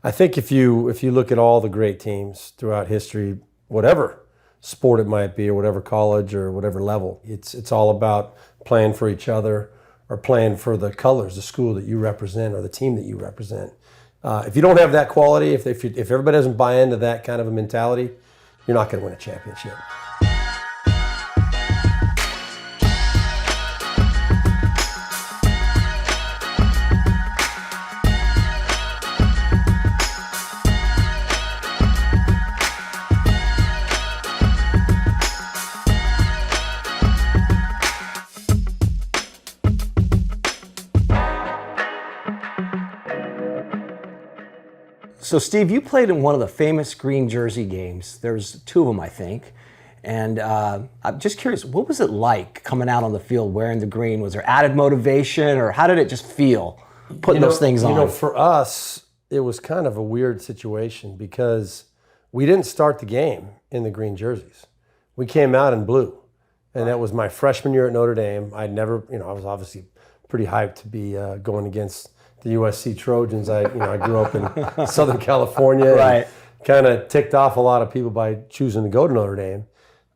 I think if you look at all the great teams throughout history, whatever sport it might be, or whatever college or whatever level, it's all about playing for each other or playing for the colors, the school that you represent or the team that you represent. If you don't have that quality, if everybody doesn't buy into that kind of a mentality, you're not going to win a championship. So, Steve, you played in one of the famous green jersey games. There's two of them, I think. And I'm just curious, what was it like coming out on the field wearing the green? Was there added motivation, or how did it just feel putting those things on? You know, for us, it was kind of a weird situation because we didn't start the game in the green jerseys. We came out in blue. And that was my freshman year at Notre Dame. I was obviously pretty hyped to be going against the USC Trojans. I grew up in Southern California. Right. Kind of ticked off a lot of people by choosing to go to Notre Dame.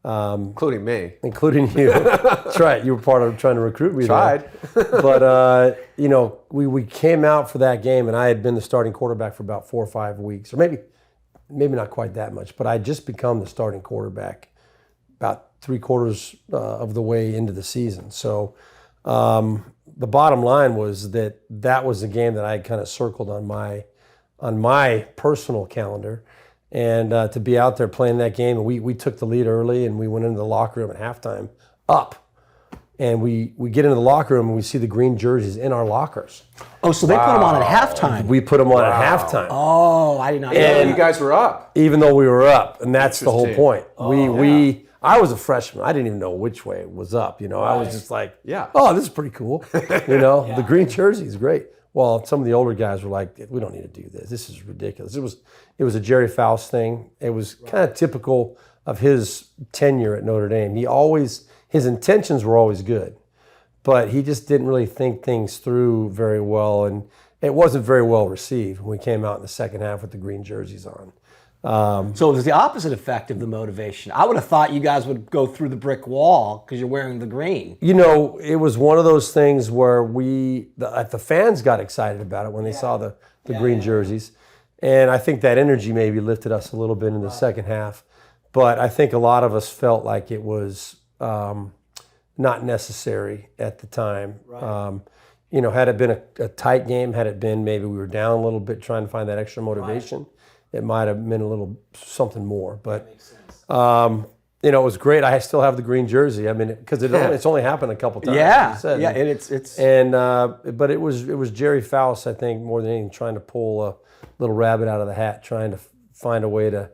Including me. Including you. That's right. You were part of trying to recruit me. Tried. But, we came out for that game, and I had been the starting quarterback for about 4 or 5 weeks, or maybe not quite that much, but I'd just become the starting quarterback about 3/4 of the way into the season. So the bottom line was that was the game that I had kind of circled on my personal calendar. And to be out there playing that game, and we took the lead early, and we went into the locker room at halftime up. And we get into the locker room, and we see the green jerseys in our lockers. Oh, so they put them on at halftime. We put them on at halftime. Oh, I did not know And that. you guys were up. Even though we were up, and that's the whole point. Yeah. I was a freshman. I didn't even know which way it was up. I was just like, oh, this is pretty cool. The green jersey is great. Well, some of the older guys were like, we don't need to do this. This is ridiculous. It was a Jerry Faust thing. It was kind of typical of his tenure at Notre Dame. His intentions were always good, but he just didn't really think things through very well, and it wasn't very well received when we came out in the second half with the green jerseys on. So it was the opposite effect of the motivation. I would have thought you guys would go through the brick wall because you're wearing the green. It was one of those things where the fans got excited about it when they saw the green jerseys. And I think that energy maybe lifted us a little bit in the second half. But I think a lot of us felt like it was not necessary at the time. Right. Had it been a tight game, had it been maybe we were down a little bit trying to find that extra motivation, it might have been a little something more. But, it was great. I still have the green jersey. I mean, because it's only happened a couple times. Yeah, it's. And but it was Jerry Faust, I think, more than anything, trying to pull a little rabbit out of the hat, trying to find a way to,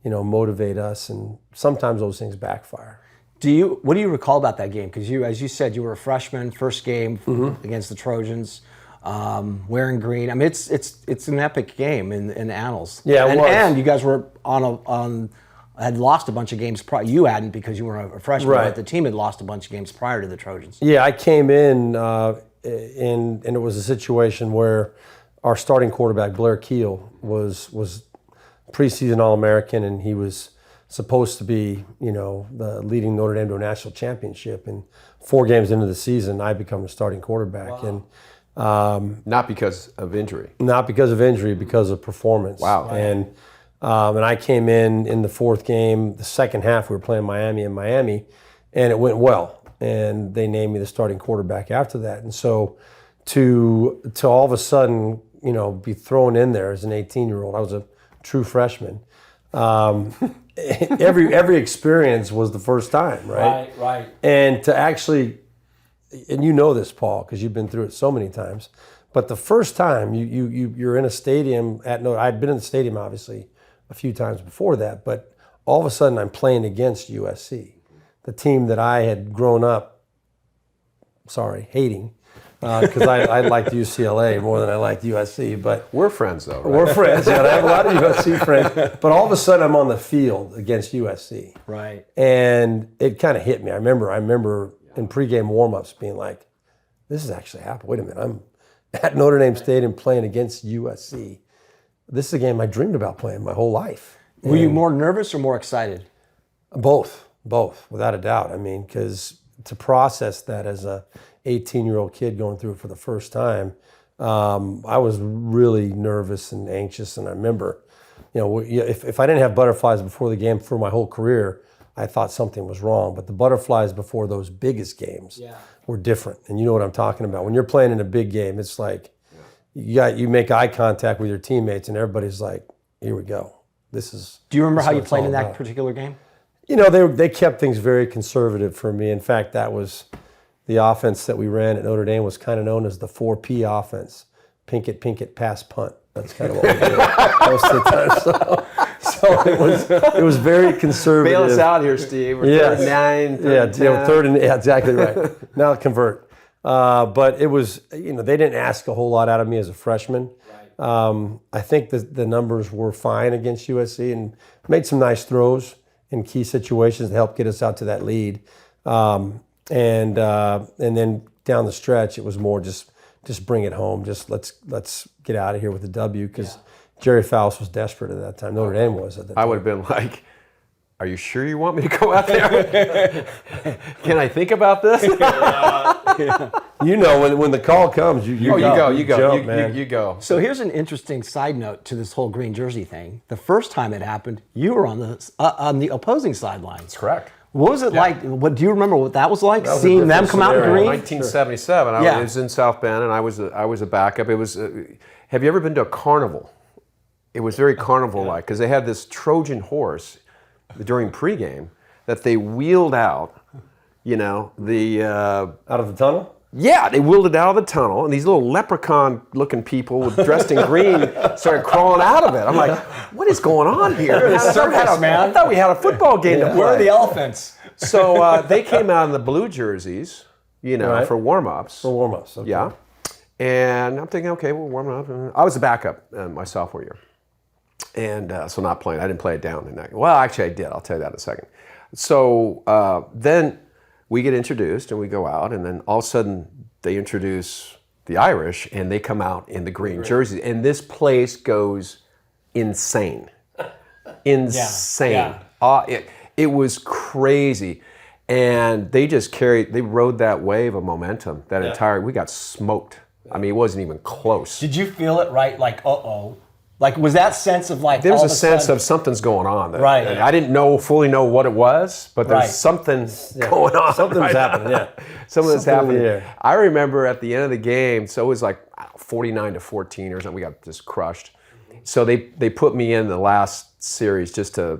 motivate us. And sometimes those things backfire. What do you recall about that game? Because as you said, you were a freshman, first game against the Trojans. Wearing green. I mean, it's an epic game in the annals. Yeah, it was. And you guys were had lost a bunch of games prior. You hadn't because you were a freshman, right. But the team had lost a bunch of games prior to the Trojans. Yeah, I came in and it was a situation where our starting quarterback Blair Keel was preseason All-American, and he was supposed to be the leading Notre Dame to a national championship. And 4 games into the season, I become the starting quarterback. Wow. And not because of injury. Not because of injury, because of performance. Wow. And I came in the 4th game. The second half, we were playing Miami in Miami, and it went well. And they named me the starting quarterback after that. And so to all of a sudden, be thrown in there as an 18-year-old, I was a true freshman. Every experience was the first time, right? Right. And to actually, and you know this, Paul, because you've been through it so many times, but the first time you're in a stadium at Notre, I'd been in the stadium obviously a few times before that, but all of a sudden I'm playing against USC, the team that I had grown up, hating, because I liked UCLA more than I liked USC. But we're friends though, right? We're friends, and I have a lot of USC friends. But all of a sudden I'm on the field against USC. Right. And it kind of hit me. I remember in pregame warm-ups being like, this is actually happening. Wait a minute, I'm at Notre Dame Stadium playing against USC. this is a game I dreamed about playing my whole life. Were you more nervous or more excited? Both, without a doubt. I mean, because to process that as a 18-year-old kid going through it for the first time, I was really nervous and anxious. And I remember, if I didn't have butterflies before the game for my whole career, I thought something was wrong. But the butterflies before those biggest games were different. And you know what I'm talking about. When you're playing in a big game, it's like you make eye contact with your teammates and everybody's like, here we go. Do you remember how you played in that particular game? They kept things very conservative for me. In fact, that was the offense that we ran at Notre Dame was kind of known as the 4P offense. Pinkett, pass, punt. That's kind of what we did most of the time. So it was very conservative. Bail us out here, Steve. We're third and 9. Third and exactly right. Now convert. But it was, they didn't ask a whole lot out of me as a freshman. I think the numbers were fine against USC and made some nice throws in key situations to help get us out to that lead. And then down the stretch, it was more just bring it home. Just let's get out of here with the W because Jerry Faust was desperate at that time. Notre Dame was at that time. I would have been like, are you sure you want me to go out there? Can I think about this? When the call comes, you go. So here's an interesting side note to this whole green jersey thing. The first time it happened, you were on the opposing sidelines. That's correct. What was it like? What do you remember? What that was like? That was seeing them come out in green. 1977. I was in South Bend, and I was a backup. It was. Have you ever been to a carnival? It was very carnival-like because they had this Trojan horse during pregame that they wheeled out. Out of the tunnel. Yeah, they wheeled it out of the tunnel, and these little leprechaun-looking people dressed in green started crawling out of it. I'm like, what is going on here? Circus, man. I thought we had a football game to play. Where are the elephants? So they came out in the blue jerseys, for warm-ups. For warm-ups, okay. Yeah. And I'm thinking, okay, we're warming up. And I was a backup my sophomore year. And so not playing. I didn't play it down in that. Well, actually, I did. I'll tell you that in a second. So then we get introduced and we go out, and then all of a sudden they introduce the Irish, and they come out in the green jerseys, and this place goes insane. Insane. Yeah. It was crazy. And they rode that wave of momentum, we got smoked. I mean, it wasn't even close. Did you feel it right? Like, uh-oh. Like, was that sense of like? There was a sense of something's going on. Right. I didn't fully know what it was, but there's something going on. Something's happening. Yeah. Something's happening. I remember at the end of the game, so it was like 49-14 or something. We got just crushed. So they put me in the last series just to,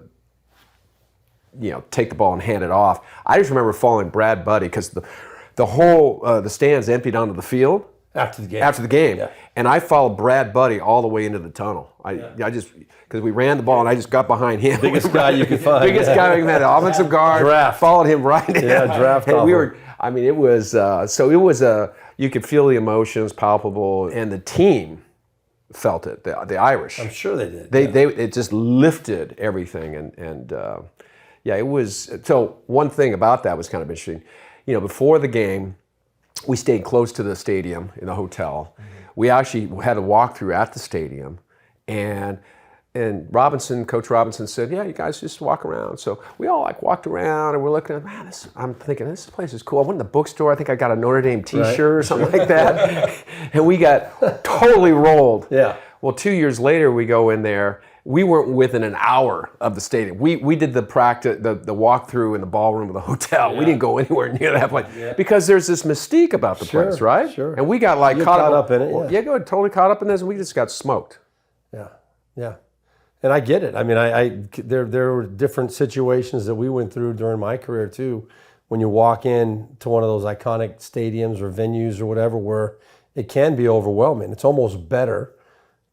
take the ball and hand it off. I just remember following Brad Buddy because the whole the stands emptied onto the field. After the game. Yeah. And I followed Brad Buddy all the way into the tunnel. I just, because we ran the ball and I just got behind him. Biggest guy you could find. Biggest guy we had, offensive guard. Draft. Followed him right in. Yeah, draft. And it was, you could feel the emotions palpable, and the team felt it, the Irish. I'm sure they did. It just lifted everything. And it was, so one thing about that was kind of interesting. Before the game, we stayed close to the stadium in the hotel. Mm-hmm. We actually had a walkthrough at the stadium, and Coach Robinson said, "Yeah, you guys just walk around." So we all walked around, and we're looking at, man, I'm thinking this place is cool. I went in the bookstore. I think I got a Notre Dame T-shirt or something like that, and we got totally rolled. Yeah. Well, 2 years later, we go in there. We weren't within an hour of the stadium. We did the practice, the walkthrough in the ballroom of the hotel. Yeah. We didn't go anywhere near that place because there's this mystique about the place, right? Sure. And we got caught up in it. Yeah, totally caught up in this, and we just got smoked. Yeah. And I get it. I mean, there were different situations that we went through during my career too. When you walk in to one of those iconic stadiums or venues or whatever, where it can be overwhelming. It's almost better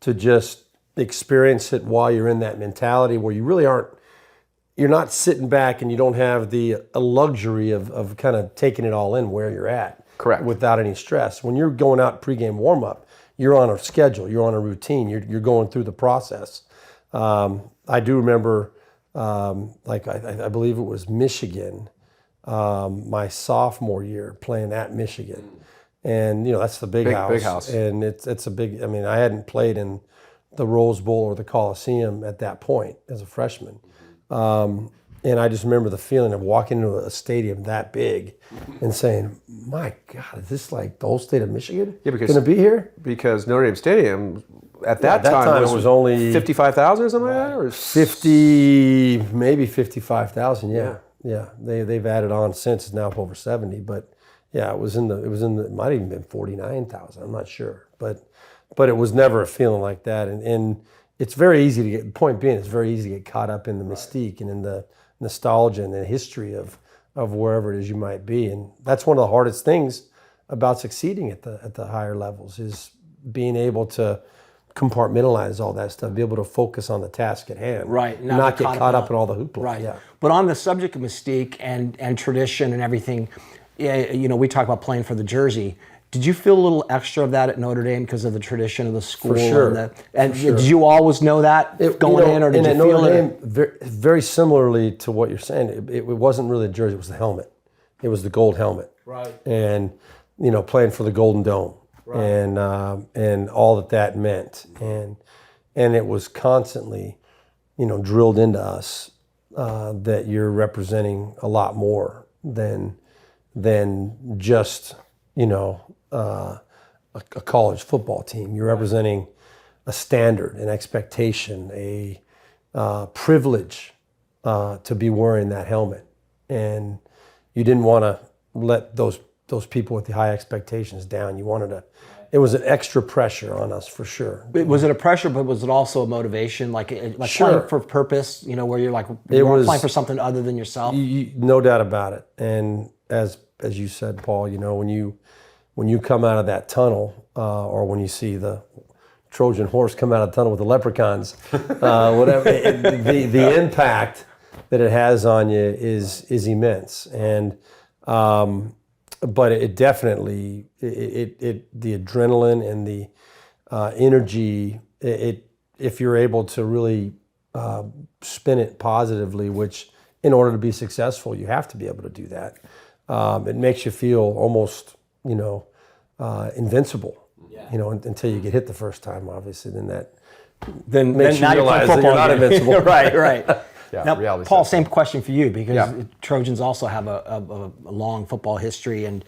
to just experience it while you're in that mentality where you really you're not sitting back and you don't have the luxury of kind of taking it all in where you're at. Correct. Without any stress. When you're going out pregame warm-up, you're on a schedule, you're on a routine, you're going through the process. I do remember, I believe it was Michigan, my sophomore year playing at Michigan. And, that's the big house. Big house. And it's a big, I hadn't played in the Rose Bowl or the Coliseum at that point as a freshman. And I just remember the feeling of walking into a stadium that big and saying, my God, is this like the whole state of Michigan going to be here? Because Notre Dame Stadium at that time it was only 55,000 or something like that? Or 50, maybe 55,000, yeah. They've added on since, it's now up over 70, but yeah, it might have even been 49,000, I'm not sure. But it was never a feeling like that. And it's very easy to get, point being, it's very easy to get caught up in the mystique and in the nostalgia and the history of wherever it is you might be. And that's one of the hardest things about succeeding at the higher levels, is being able to compartmentalize all that stuff, be able to focus on the task at hand. Right. Not get caught up in all the hoopla. Right. Yeah. But on the subject of mystique and tradition and everything, we talk about playing for the jersey. Did you feel a little extra of that at Notre Dame because of the tradition of the school? For sure. Did you always know that going in, or did you feel it? Very similarly to what you're saying, it wasn't really the jersey, it was the helmet. It was the gold helmet. Right. And, playing for the Golden Dome. Right. And all that meant. And it was constantly, drilled into us that you're representing a lot more than just, a college football team. You're representing a standard, an expectation, a privilege to be wearing that helmet. And you didn't want to let those people with the high expectations down. You wanted to. It was an extra pressure on us for sure. Was it a pressure, but was it also a motivation, like sure. Playing for purpose? Where you're like you're playing for something other than yourself. No doubt about it. And as you said, Paul, when you come out of that tunnel, or when you see the Trojan horse come out of the tunnel with the leprechauns, whatever, the impact that it has on you is immense. And but it definitely the adrenaline and the energy. If you're able to really spin it positively, which in order to be successful, you have to be able to do that. It makes you feel almost, invincible. Yeah. Until you get hit the first time, obviously. Then makes you realize that you're not invincible. Right. Yeah, now, Paul, same question for you, because Trojans also have a long football history, and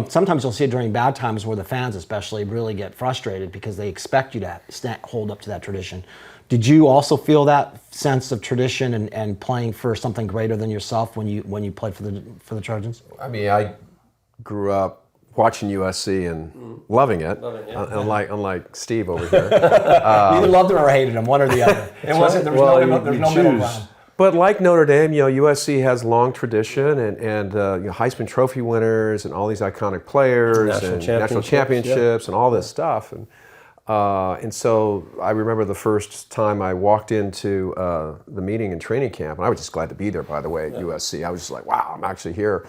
sometimes you'll see it during bad times where the fans especially really get frustrated because they expect you to hold up to that tradition. Did you also feel that sense of tradition and playing for something greater than yourself when you played for the Trojans? I mean, I grew up watching USC and loving it, unlike Steve over here. You either loved him or hated him, one or the other. There was no middle ground. But like Notre Dame, USC has long tradition and Heisman Trophy winners and all these iconic players and national championships and all this stuff. And so I remember the first time I walked into the meeting in training camp, and I was just glad to be there, by the way, at USC. I was just like, wow, I'm actually here.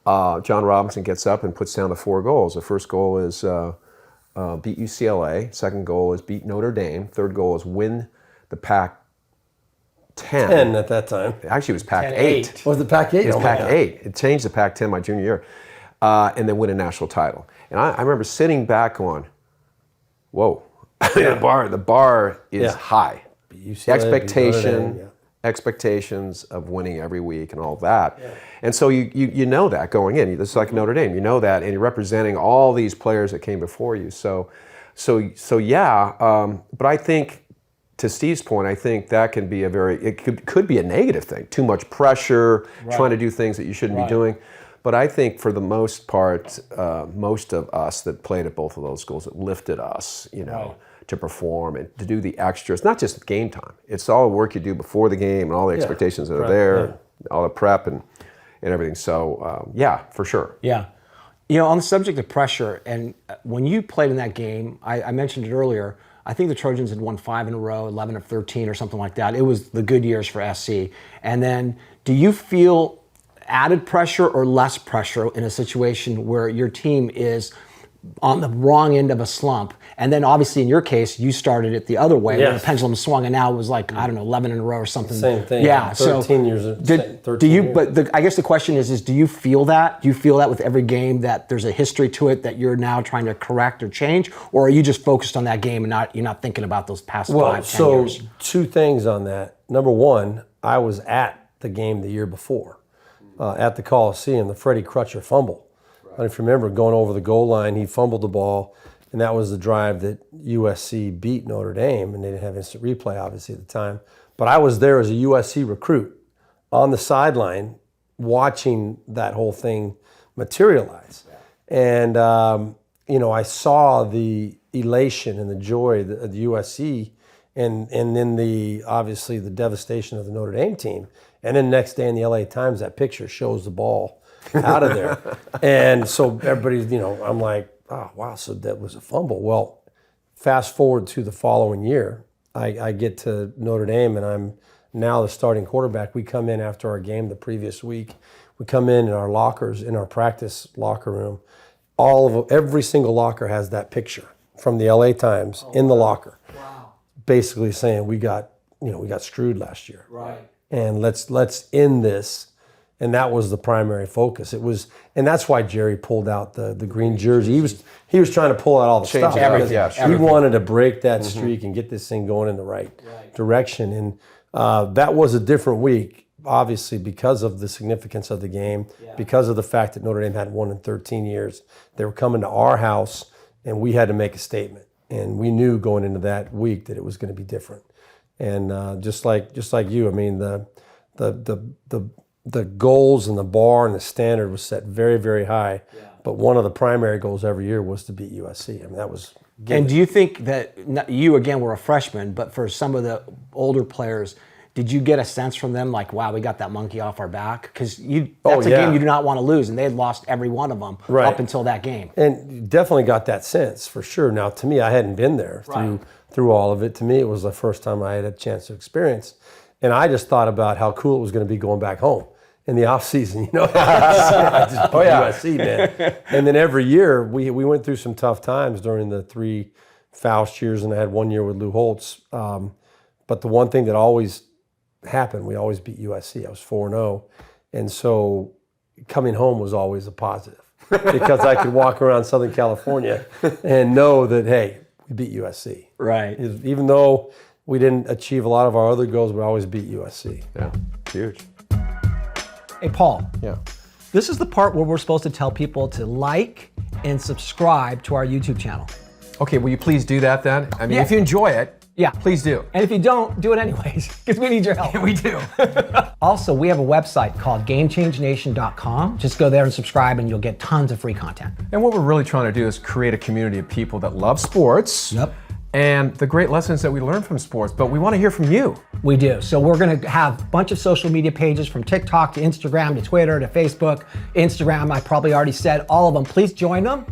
John Robinson gets up and puts down the 4 goals. The first goal is beat UCLA. Second goal is beat Notre Dame. Third goal is win the Pac-10. 10 at that time. Actually, it was Pac-8. Was it Pac-8? It was Pac-8. It changed to Pac-10 my junior year. And then win a national title. And I remember sitting back on, whoa, the bar is high. UCLA, expectations of winning every week and all that. Yeah. And so you know that going in. It's like Notre Dame, you know that, and you're representing all these players that came before you. So but I think, to Steve's point, I think that can be it could be a negative thing. Too much pressure, trying to do things that you shouldn't be doing. But I think for the most part, most of us that played at both of those schools, it lifted us, to perform and to do the extras, not just game time. It's all the work you do before the game and all the expectations that are there, all the prep and everything. So, for sure. Yeah. On the subject of pressure, and when you played in that game, I mentioned it earlier, I think the Trojans had won 5 in a row, 11 of 13 or something like that. It was the good years for SC. And then do you feel added pressure or less pressure in a situation where your team is on the wrong end of a slump. And then obviously in your case, you started it the other way, where Yes. the pendulum swung, and now it was like, I don't know, 11 in a row or something. Same thing. Yeah. 13 years. Do you? But I guess the question is do you feel that? Do you feel that with every game that there's a history to it that you're now trying to correct or change, or are you just focused on that game and you're not thinking about those past 5-10 years? Two things on that. Number one, I was at the game the year before, at the Coliseum, the Freddie Crutcher fumble. I don't know if you remember going over the goal line, he fumbled the ball, and that was the drive that USC beat Notre Dame, and they didn't have instant replay, obviously, at the time. But I was there as a USC recruit on the sideline watching that whole thing materialize. And, I saw the elation and the joy of the USC and then obviously the devastation of the Notre Dame team. And then next day in the LA Times, that picture shows the ball out of there. And so everybody's, I'm like, oh, wow, so that was a fumble. Well, fast forward to the following year, I get to Notre Dame, and I'm now the starting quarterback. We come in after our game the previous week. We come in our lockers, in our practice locker room. Every single locker has that picture from the LA Times in the locker. Wow. Basically saying we got screwed last year. Right. And let's end this. And that was the primary focus. And that's why Jerry pulled out the green jersey. He was trying to pull out all the stuff. He wanted to break that streak and get this thing going in the right direction. And that was a different week, obviously, because of the significance of the game, because of the fact that Notre Dame hadn't won in 13 years. They were coming to our house, and we had to make a statement. And we knew going into that week that it was going to be different. And just like you, I mean, the goals and the bar and the standard was set very, very high. Yeah. But one of the primary goals every year was to beat USC. I mean, that was given. And do you think that you, again, were a freshman, but for some of the older players, did you get a sense from them like, wow, we got that monkey off our back? Because that's a game you do not want to lose, and they had lost every one of them up until that game. And you definitely got that sense, for sure. Now, to me, I hadn't been there through all of it. To me, it was the first time I had a chance to experience. And I just thought about how cool it was going to be going back home in the off season, I just USC, man. And then every year we went through some tough times during the 3 Faust years, and I had 1 year with Lou Holtz. But the one thing that always happened, we always beat USC. I was 4-0, and so coming home was always a positive because I could walk around Southern California and know that, hey, we beat USC. Right. Even though we didn't achieve a lot of our other goals, we always beat USC. Yeah, huge. Hey, Paul. Yeah. This is the part where we're supposed to tell people to like and subscribe to our YouTube channel. Okay, will you please do that then? I mean, if you enjoy it, please do. And if you don't, do it anyways, because we need your help. We do. Also, we have a website called GameChangeNation.com. Just go there and subscribe, and you'll get tons of free content. And what we're really trying to do is create a community of people that love sports. Yep. And the great lessons that we learn from sports, but we want to hear from you. We do. So we're going to have a bunch of social media pages from TikTok to Instagram to Twitter to Facebook. Instagram, I probably already said all of them. Please join them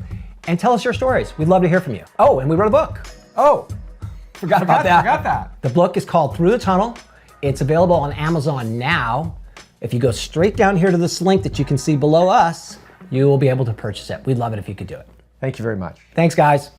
and tell us your stories. We'd love to hear from you. Oh, and we wrote a book. Oh, Forgot about that. that. The book is called Through the Tunnel. It's available on Amazon now. If you go straight down here to this link that you can see below us, you will be able to purchase it. We'd love it if you could do it. Thank you very much. Thanks, guys.